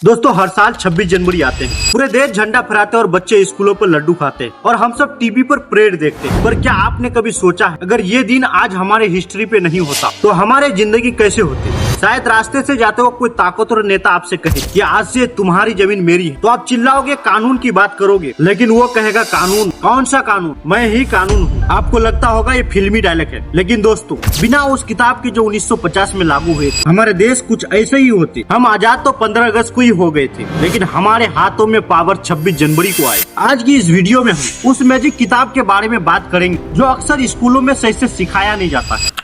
दोस्तों हर साल 26 जनवरी आते हैं, पूरे देश झंडा फहराते हैं और बच्चे स्कूलों पर लड्डू खाते हैं और हम सब टीवी पर परेड देखते हैं। पर क्या आपने कभी सोचा है अगर ये दिन आज हमारे हिस्ट्री पे नहीं होता तो हमारे जिंदगी कैसे होती? शायद रास्ते से जाते वक्त कोई ताकतवर नेता आपसे कहे कि आज से तुम्हारी जमीन मेरी है, तो आप चिल्लाओगे, कानून की बात करोगे, लेकिन वो कहेगा कानून? कौन सा कानून? मैं ही कानून हूँ। आपको लगता होगा ये फिल्मी डायलॉग है, लेकिन दोस्तों बिना उस किताब के जो 1950 में लागू हुए थे, हमारे देश कुछ ऐसे ही होते। हम आजाद तो 15 अगस्त को ही हो गए थे, लेकिन हमारे हाथों में पावर 26 जनवरी को आई। आज की इस वीडियो में हम उस मैजिक किताब के बारे में बात करेंगे जो अक्सर स्कूलों में सही से सिखाया नहीं जाता है।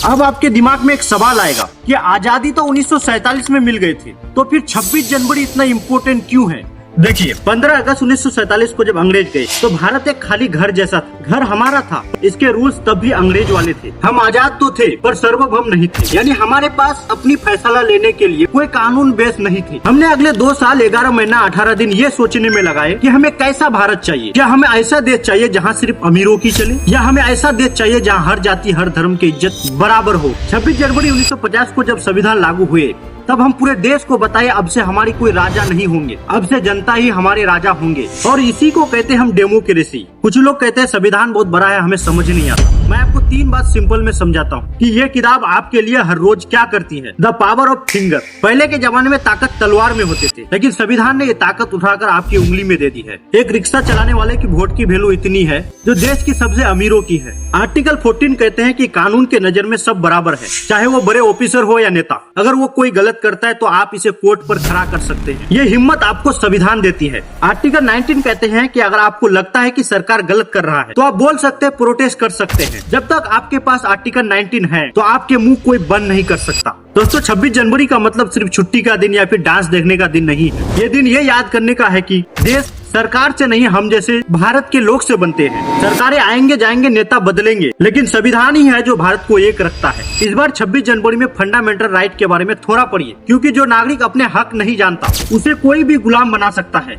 अब आपके दिमाग में एक सवाल आएगा कि आजादी तो 1947 में मिल गई थी, तो फिर 26 जनवरी इतना इम्पोर्टेंट क्यों है? देखिए, 15 अगस्त 1947 को जब अंग्रेज गए तो भारत एक खाली घर जैसा था। घर हमारा था, इसके रूल्स तब भी अंग्रेज वाले थे। हम आजाद तो थे पर सार्वभौम नहीं थे, यानी हमारे पास अपनी फैसला लेने के लिए कोई कानून बेस नहीं थी। हमने अगले 2 साल 11 महीना 18 दिन ये सोचने में लगाए कि हमें कैसा भारत चाहिए। क्या हमें ऐसा देश चाहिए जहाँ सिर्फ अमीरों की चले, या हमें ऐसा देश चाहिए जहाँ हर जाति हर धर्म की इज्जत बराबर हो? 26 जनवरी 1950 को जब संविधान लागू हुए तब हम पूरे देश को बताए अब से हमारी कोई राजा नहीं होंगे, अब से जनता ही हमारे राजा होंगे। और इसी को कहते हैं हम डेमोक्रेसी। कुछ लोग कहते हैं संविधान बहुत बड़ा है, हमें समझ नहीं आता। मैं आपको 3 बात सिंपल में समझाता हूँ कि ये किताब आपके लिए हर रोज क्या करती है। The power of finger. पहले के जमाने में ताकत तलवार में होते थे, लेकिन संविधान ने ये ताकत उठाकर आपकी उंगली में दे दी है। एक रिक्शा चलाने वाले की वोट की वैल्यू इतनी है जो देश की सबसे अमीरों की है। आर्टिकल 14 कहते हैं कि कानून के नजर में सब बराबर है, चाहे वो बड़े ऑफिसर हो या नेता। अगर वो कोई गलत करता है तो आप इसे कोर्ट पर खड़ा कर सकते हैं। ये हिम्मत आपको संविधान देती है। आर्टिकल 19 कहते हैं कि अगर आपको लगता है कि सरकार गलत कर रहा है तो आप बोल सकते हैं, प्रोटेस्ट कर सकते हैं। जब तक आपके पास आर्टिकल 19 है तो आपके मुंह कोई बंद नहीं कर सकता। दोस्तों 26 जनवरी का मतलब सिर्फ छुट्टी का दिन या फिर डांस देखने का दिन नहीं है। ये दिन ये याद करने का है कि देश सरकार से नहीं, हम जैसे भारत के लोग से बनते हैं। सरकारें आएंगे जाएंगे, नेता बदलेंगे, लेकिन संविधान ही है जो भारत को एक रखता है। इस बार 26 जनवरी में फंडामेंटल राइट के बारे में थोड़ा पढ़िए, क्योंकि जो नागरिक अपने हक नहीं जानता उसे कोई भी गुलाम बना सकता है।